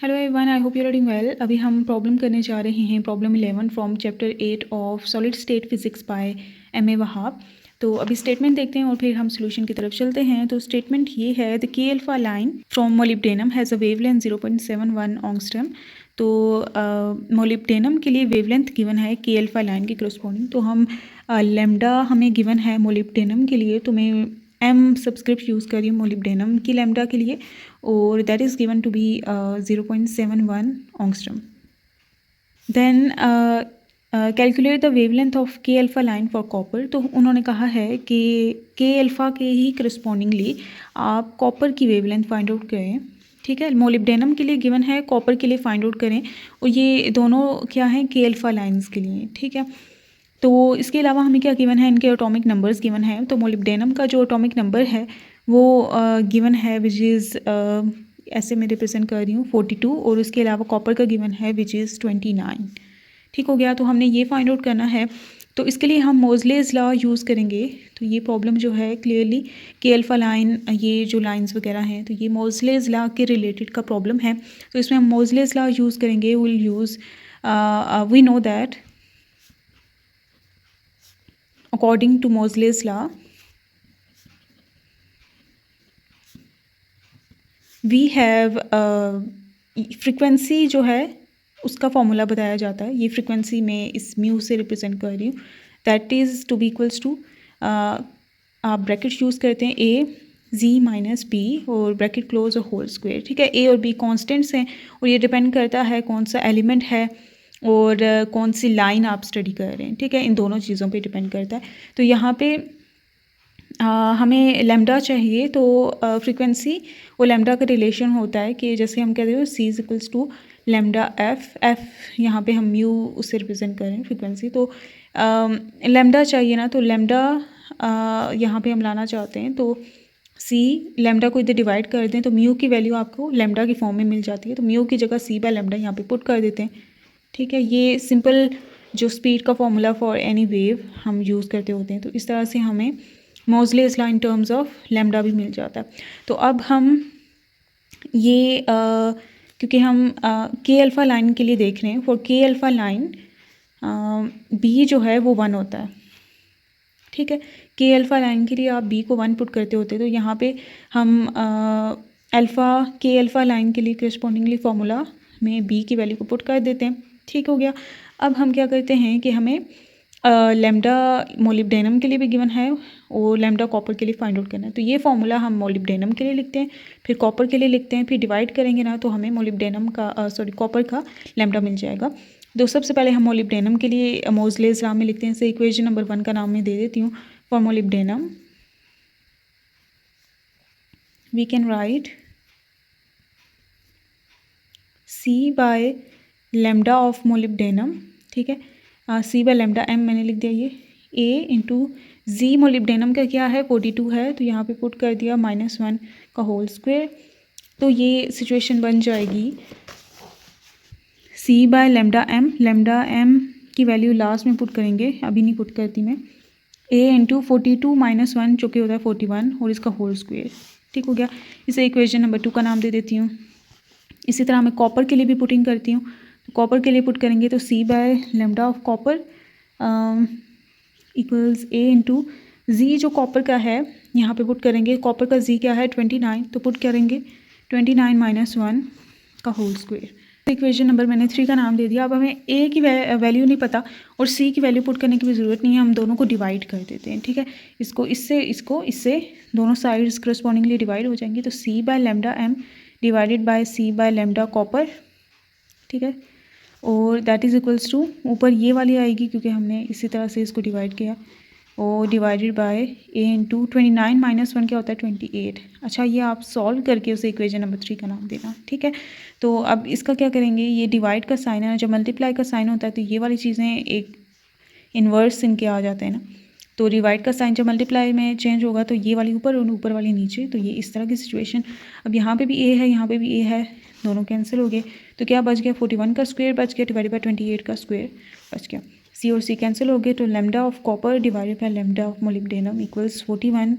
Hello everyone, I hope you are doing well. अभी हम problem करने जा रहे हैं, problem 11 from chapter 8 of solid state physics by M A Wahab. तो अभी स्टेटमेंट देखते हैं और फिर हम सोल्यूशन की तरफ चलते हैं। तो स्टेटमेंट ये है, द के alpha line from molybdenum has a wavelength 0.71 ऑंगस्ट्रम। तो मोलिब्डेनम के लिए वेवलेंथ गिवन है के अल्फा लाइन के करस्पॉन्डिंग। तो हम लेमडा हमें गिवन है मोलिब्डेनम के लिए, तो मैं एम सब्सक्रिप्ट यूज़ कर रही हूँ मोलिब्डेनम की लेमडा के लिए, और that is given to be 0.71 angstrom. Then calculate the wavelength of k alpha line for copper. तो उन्होंने कहा है कि k alpha के ही correspondingly आप कॉपर की वेवलेंथ फाइंड आउट करें। ठीक है, मोलिब्डेनम के लिए गिवन है, कॉपर के लिए फाइंड आउट करें, और ये दोनों क्या हैं, के अल्फा लाइन्स के लिए। ठीक है, तो इसके अलावा हमें क्या गिवन है, इनके एटॉमिक नंबर्स गिवन है। तो मोलिब्डेनम का जो एटॉमिक नंबर है वो गिवन है विच इज़ ऐसे मैं रिप्रेजेंट कर रही हूँ 42, और उसके अलावा कॉपर का गिवन है विच इज़ 29। ठीक हो गया, तो हमने ये फाइंड आउट करना है। तो इसके लिए हम मोज़लेस लॉ यूज़ करेंगे। तो ये प्रॉब्लम जो है क्लियरली के अल्फा लाइन, ये जो लाइंस वगैरह हैं, तो ये मोज़लेस लॉ के रिलेटेड का प्रॉब्लम है। तो इसमें हम मोज़लेस लॉ यूज़ करेंगे। Will use we know that according to Moseley's law, we have frequency जो है उसका फॉर्मूला बताया जाता है। ये फ्रीक्वेंसी में इस म्यू से रिप्रेजेंट कर रही हूँ, that is to be equals to, आप ब्रैकेट यूज़ करते हैं ए जी माइनस बी और ब्रैकेट क्लोज और होल स्क्वायर। ठीक है, ए और बी कॉन्स्टेंट्स हैं और ये डिपेंड करता है कौन सा एलिमेंट है और कौन सी लाइन आप स्टडी कर रहे हैं। ठीक है, इन दोनों चीज़ों पे डिपेंड करता है। तो यहाँ पे हमें लैम्डा चाहिए, तो फ्रीक्वेंसी और लैम्डा का रिलेशन होता है कि जैसे हम कहते हैं C is equals to lambda f यहाँ पे हम म्यू उससे रिप्रेजेंट कर रहे हैं फ्रीक्वेंसी। तो लैम्डा चाहिए ना, तो लैम्डा यहाँ पे हम लाना चाहते हैं, तो सी लैम्डा को इधर डिवाइड कर दें तो म्यू की वैल्यू आपको लैम्डा की फॉर्म में मिल जाती है। तो म्यू की जगह सी बाय लैम्डा यहाँ पे पुट कर देते हैं। ठीक है, ये सिंपल जो स्पीड का फॉर्मूला फॉर एनी वेव हम यूज़ करते होते हैं। तो इस तरह से हमें Moseley's law in terms of lambda भी मिल जाता है। तो अब हम ये क्योंकि हम के अल्फ़ा लाइन के लिए देख रहे हैं, फॉर के अल्फ़ा लाइन बी जो है वो 1 होता है। ठीक है, के अल्फ़ा लाइन के लिए आप बी को 1 पुट करते होते, तो यहाँ पे हम के अल्फ़ा लाइन के लिए करस्पॉन्डिंगली फार्मूला में बी की वैल्यू को पुट कर देते हैं। ठीक हो गया, अब हम क्या करते हैं कि हमें लैम्डा मोलिब्डेनम के लिए भी गिवन है और लैम्डा कॉपर के लिए फाइंड आउट करना है। तो ये फार्मूला हम मोलिब्डेनम के लिए लिखते हैं, फिर कॉपर के लिए लिखते हैं, फिर डिवाइड करेंगे ना तो हमें मोलिब्डेनम का कॉपर का लैम्डा मिल जाएगा। तो सबसे पहले हम मोलिब्डेनम के लिए मोज़लेस लॉ में लिखते हैं। से इक्वेशन नंबर 1 का नाम मैं दे देती हूँ। For molybdenum we can write C by lambda of molybdenum. ठीक है, सी बाय लैम्डा एम मैंने लिख दिया, ये ए इंटू जी मोलिब्डेनम का क्या है 42 है, तो यहाँ पे पुट कर दिया -1 का होल स्क्वायर। तो ये सिचुएशन बन जाएगी सी बाय लैम्डा एम की वैल्यू लास्ट में पुट करेंगे, अभी नहीं पुट करती मैं, ए इंटू 42 - 1 जो कि होता है 41 और इसका होल स्क्वायर। ठीक हो गया, इसे इक्वेशन नंबर 2 का नाम दे देती हूँ। इसी तरह मैं कॉपर के लिए भी पुटिंग करती हूँ। कॉपर के लिए पुट करेंगे तो C by lambda of copper equals A into Z जो कॉपर का है यहाँ पे पुट करेंगे। कॉपर का जी क्या है 29, तो पुट करेंगे 29 - 1 का होल स्क्वायर। इक्वेशन नंबर मैंने 3 का नाम दे दिया। अब हमें ए की वैल्यू नहीं पता और सी की वैल्यू पुट करने की भी ज़रूरत नहीं है, हम दोनों को डिवाइड कर देते हैं। ठीक है, इसको इससे दोनों साइड्स करस्पॉन्डिंगली डिवाइड हो जाएंगी। तो C by lambda M divided by C by lambda copper. ठीक है, और दैट इज़ इक्वल्स टू, ऊपर ये वाली आएगी क्योंकि हमने इसी तरह से इसको डिवाइड किया, और डिवाइडेड बाय ए इंटू 29 - 1 क्या होता है 28। अच्छा, ये आप सॉल्व करके उसे इक्वेशन नंबर 3 का नाम देना। ठीक है, तो अब इसका क्या करेंगे, ये डिवाइड का साइन है ना, जब मल्टीप्लाई का साइन होता है तो ये वाली चीज़ें एक इन्वर्स इनके आ जाते हैं ना। तो डिवाइड का साइन जब मल्टीप्लाई में चेंज होगा तो ये वाली ऊपर और ऊपर वाली नीचे, तो ये इस तरह की सिचुएशन। अब यहाँ पे भी ए है, यहाँ पे भी ए है, दोनों कैंसिल हो गए, तो क्या बच गया 41 का स्क्वायर बच गया डिवाइडेड बाय 28 का स्क्वायर बच गया। सी और सी कैंसिल हो गए, तो lambda of copper divided by lambda of molybdenum equals 41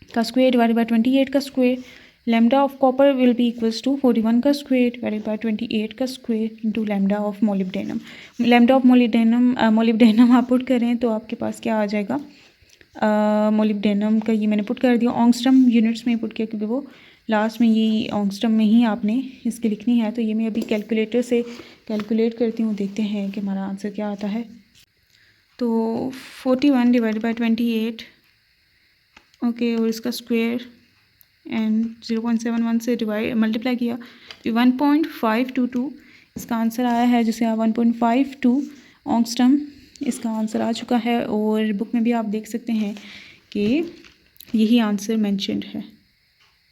का स्क्वायर डिवाइडेड बाय 28 का square. Lambda of copper will be equals to 41 का स्क्वायर डिवाइडेड बाय 28 का square into lambda of molybdenum. Lambda of molybdenum आप put करें तो आपके पास क्या आ जाएगा, मोलिब्डेनम का ये मैंने पुट कर दिया, ऑंगस्ट्रम यूनिट्स में पुट किया क्योंकि वो लास्ट में ये ऑंगस्ट्रम में ही आपने इसकी लिखनी है। तो ये मैं अभी कैलकुलेटर से कैलकुलेट करती हूँ, देखते हैं कि हमारा आंसर क्या आता है। तो 41 डिवाइडेड बाय 28 ओके, और इसका स्क्वायर एंड 0.71 से मल्टीप्लाई किया तो 1.522 इसका आंसर आया है, जिसे आप 1.52 ऑंगस्ट्रम इसका आंसर आ चुका है। और बुक में भी आप देख सकते हैं कि यही आंसर मेंशन्ड है।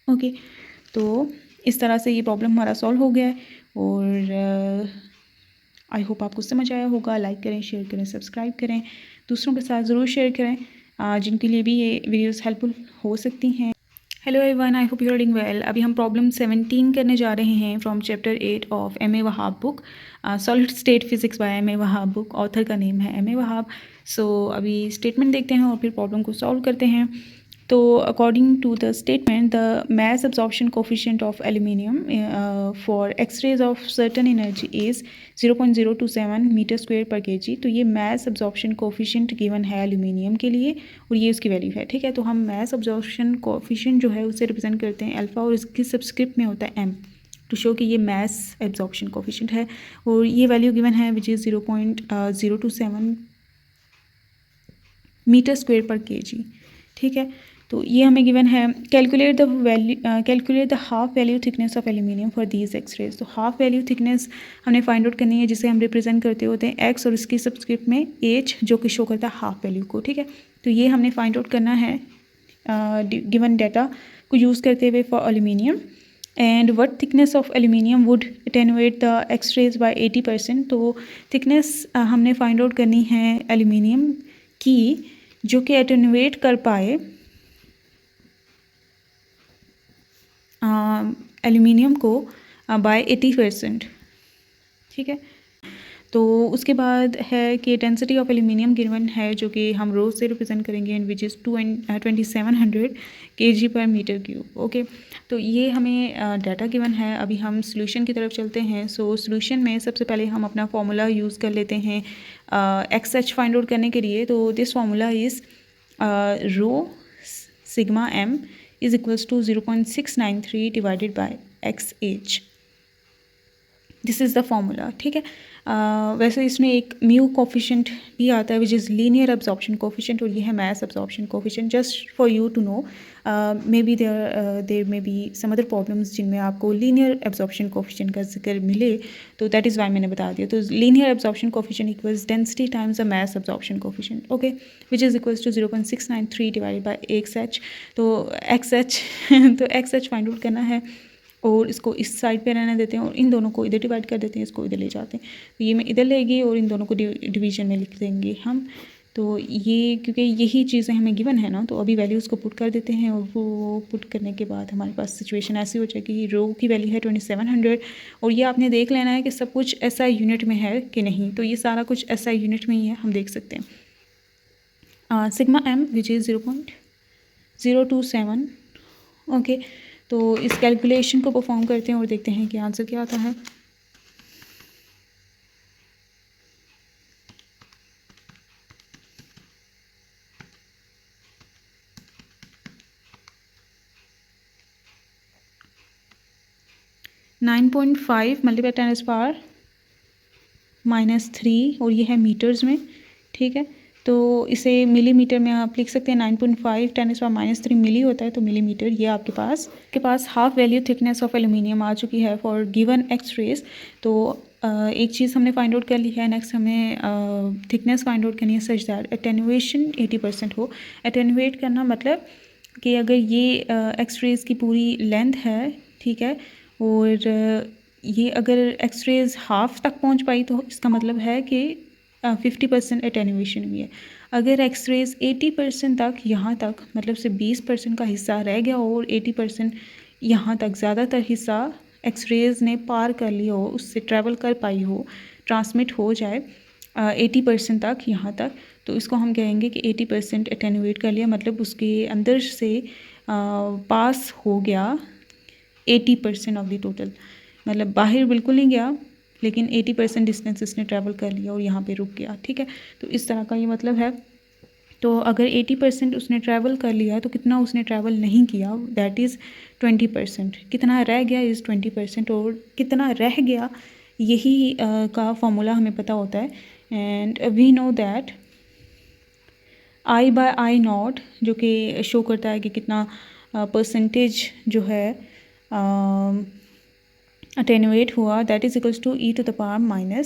ओके, तो इस तरह से ये प्रॉब्लम हमारा सॉल्व हो गया है और आई होप आपको समझ आया होगा। लाइक करें, शेयर करें, सब्सक्राइब करें, दूसरों के साथ ज़रूर शेयर करें जिनके लिए भी ये वीडियोस हेल्पफुल हो सकती हैं। Hello everyone, I hope you are doing well. अभी हम प्रॉब्लम 17 करने जा रहे हैं from chapter 8 of M A. Wahab book, solid state physics by M A. Wahab book. Author का नेम है एम.ए. वहाब। सो अभी स्टेटमेंट देखते हैं और फिर प्रॉब्लम को सॉल्व करते हैं। तो according to the statement, the mass absorption coefficient of aluminium for x-rays of certain energy is 0.027 metre square per kg। तो ये mass absorption coefficient गिवन है एल्यूमिनियम के लिए और ये उसकी वैल्यू है। ठीक है, तो हम mass absorption coefficient जो है उसे रिप्रेजेंट करते हैं अल्फ़ा और इसकी सब्सक्रिप्ट में होता है m टू शो कि ये mass absorption coefficient है और ये वैल्यू गिवन है which is 0.027 metre square per kg। ठीक है, तो ये हमें गिवन है। Calculate the half value thickness of aluminium for these x rays. तो हाफ वैल्यू थिकनेस हमने फाइंड आउट करनी है, जिसे हम रिप्रेजेंट करते होते हैं एक्स और इसकी सब्सक्रिप्ट में एच जो कि शो करता है हाफ वैल्यू को। ठीक है, तो ये हमने फाइंड आउट करना है गिवन डाटा को यूज़ करते हुए for aluminium. And what thickness of aluminium would attenuate the x rays by 80%। तो थिकनेस हमने फाइंड आउट करनी है एल्यूमिनियम की जो कि अटेनुएट कर पाए एल्यूमिनियम को बाय 80%। ठीक है, तो उसके बाद है कि डेंसिटी ऑफ एल्यूमिनियम गिवन है जो कि हम रो से रिप्रेजेंट करेंगे एंड विच इज़ 2700 kg पर मीटर क्यूब। ओके, तो ये हमें डाटा गिवन है। अभी हम सोल्यूशन की तरफ चलते हैं। सो सोल्यूशन में सबसे पहले हम अपना फार्मूला यूज़ कर लेते हैं एक्स एच फाइंड आउट करने के लिए। तो this formula is rho sigma M is equals to 0.693 divided by XH। This is the formula. ठीक है, वैसे इसमें एक म्यू कोफिशिएंट भी आता है which is linear absorption coefficient और ये है mass absorption coefficient. Just for you to know, may be there may be some other problems जिनमें आपको लीनियर एब्जॉर्प्शन कोफिशिएंट का जिक्र मिले, तो दैट इज़ वाई मैंने बता दिया। तो linear absorption coefficient equals density times the mass absorption coefficient. Okay, which is equals to 0.693 divided by XH। तो XH फाइंड आउट करना है और इसको इस साइड पे रहने देते हैं और इन दोनों को इधर डिवाइड कर देते हैं, इसको इधर ले जाते हैं। तो ये मैं इधर लेगी और इन दोनों को डिवीजन में लिख देंगे हम। तो ये क्योंकि यही चीज़ें हमें गिवन है ना, तो अभी वैल्यूज़ को पुट कर देते हैं और वो पुट करने के बाद हमारे पास सिचुएशन ऐसी हो जाएगी। रो की वैल्यू है 2700 और ये आपने देख लेना है कि सब कुछ SI यूनिट में है कि नहीं। तो ये सारा कुछ SI यूनिट में ही है, हम देख सकते हैं। Sigma m which is 0.027। Okay, तो इस कैलकुलेशन को परफॉर्म करते हैं और देखते हैं कि आंसर क्या आता है। -9.5 मल्टीप्लाई 10⁻³ और ये है मीटर्स में। ठीक है, तो इसे मिलीमीटर में आप लिख सकते हैं। 9.5 10⁻³ मिली होता है, तो मिलीमीटर। ये आपके पास half value thickness of aluminium आ चुकी है फॉर गिवन एक्स रेज। तो एक चीज़ हमने फाइंड आउट कर ली है। नेक्स्ट हमें थिकनेस फाइंड आउट करनी है सच दैट अटेनुएशन 80% हो। अटेनुएट करना मतलब कि अगर ये एक्स रेज की पूरी लेंथ है, ठीक है, और ये अगर एक्स रेज हाफ तक पहुंच पाई तो इसका मतलब है कि 50% एटेनुएशन हुई है। अगर एक्स रेज 80% तक यहाँ तक मतलब से 20% का हिस्सा रह गया हो और 80% यहाँ तक ज़्यादातर हिस्सा एक्स रेज ने पार कर लिया हो, उससे ट्रैवल कर पाई हो, ट्रांसमिट हो जाए 80% तक यहाँ तक, तो इसको हम कहेंगे कि 80% एटेनुएट कर लिया, मतलब उसके अंदर से पास हो गया 80% ऑफ द टोटल, मतलब बाहर बिल्कुल नहीं गया लेकिन 80% डिस्टेंस इसने ट्रैवल कर लिया और यहाँ पे रुक गया, ठीक है। तो इस तरह का ये मतलब है। तो अगर 80% उसने ट्रैवल कर लिया है तो कितना उसने ट्रैवल नहीं किया, दैट इज़ 20%। कितना रह गया इज़ 20%, और कितना रह गया यही का फॉर्मूला हमें पता होता है। And we know that I/I0 जो कि शो करता है कि कितना परसेंटेज जो है अटेनुएट हुआ, that is equals to e⁻⁻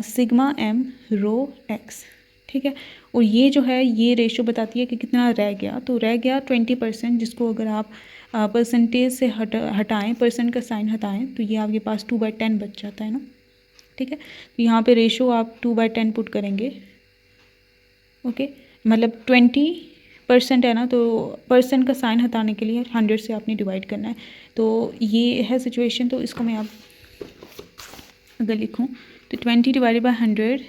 sigma m rho x, ठीक है। और ये जो है ये रेशो बताती है कि कितना रह गया। तो रह गया 20%, जिसको अगर आप परसेंटेज से हटाएं, परसेंट का साइन हटाएं, तो ये आपके पास 2/10 बच जाता है ना, ठीक है। तो यहाँ पे रेशो आप 2/10 पुट करेंगे, ओके। मतलब 20% है ना, तो परसेंट का साइन हटाने के लिए 100 से आपने डिवाइड करना है। तो ये है सिचुएशन। तो इसको मैं आप अगर लिखूँ तो 20 divided by 100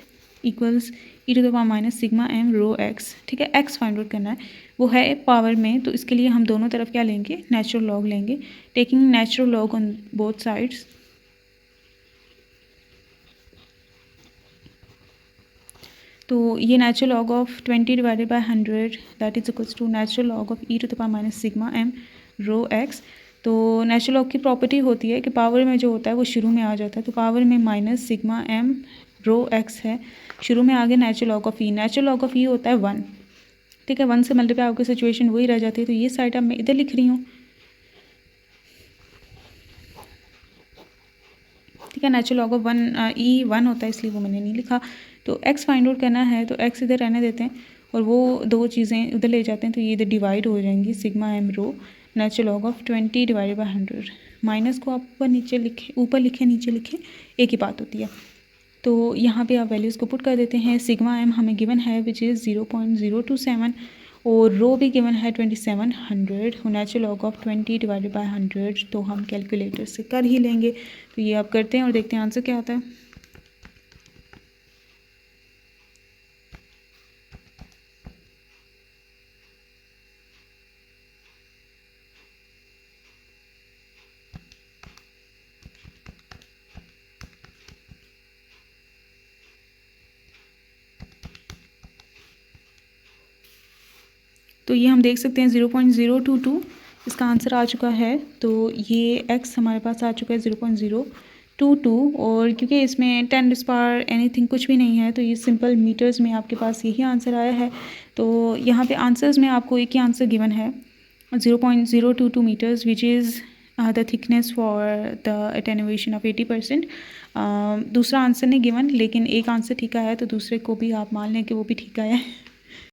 equals e⁻⁻ sigma m rho x, ठीक है। x फाइंड आउट करना है, वो है पावर में, तो इसके लिए हम दोनों तरफ क्या लेंगे, नेचुरल लॉग लेंगे, taking natural log on both sides. तो ये natural log of 20 divided by 100 that is equals to natural log of e⁻⁻ sigma m rho x। तो नेचुरल लॉग की प्रॉपर्टी होती है कि पावर में जो होता है वो शुरू में आ जाता है। तो पावर में minus sigma m rho x है, शुरू में आगे natural log of e, natural log of e होता है 1, ठीक है। 1 से मल्टीप्लाई आपकी सिचुएशन वही रह जाती है। तो ये साइड अब मैं इधर लिख रही हूँ, ठीक है। नेचुरल लॉग ऑफ 1 e 1 होता है, इसलिए वो मैंने नहीं लिखा। तो x फाइंड आउट करना है, तो x इधर रहने देते हैं और वो दो चीज़ें उधर ले जाते हैं, तो ये इधर डिवाइड हो जाएंगी। Sigma m rho natural log of 20 divided by 100, minus को आप ऊपर नीचे लिखें, ऊपर लिखें नीचे लिखें, एक ही बात होती है। तो यहाँ पे आप वैल्यूज़ को पुट कर देते हैं। सिग्मा m हमें गिवन है विच इज़ 0.027 और रो भी गिवन है 2700, natural log of 20 divided by 100 तो हम कैलकुलेटर से कर ही लेंगे। तो ये आप करते हैं और देखते हैं आंसर क्या आता है। तो ये हम देख सकते हैं 0.022 इसका आंसर आ चुका है। तो ये x हमारे पास आ चुका है 0.022, और क्योंकि इसमें 10 पावर एनीथिंग कुछ भी नहीं है, तो ये सिंपल मीटर्स में आपके पास यही आंसर आया है। तो यहाँ पे आंसर्स में आपको एक ही आंसर गिवन है 0.022 meters which is the thickness for the attenuation of 80%। दूसरा आंसर नहीं गिवन, लेकिन एक आंसर ठीक आया है, तो दूसरे को भी आप मान लें कि वो भी ठीक आया है।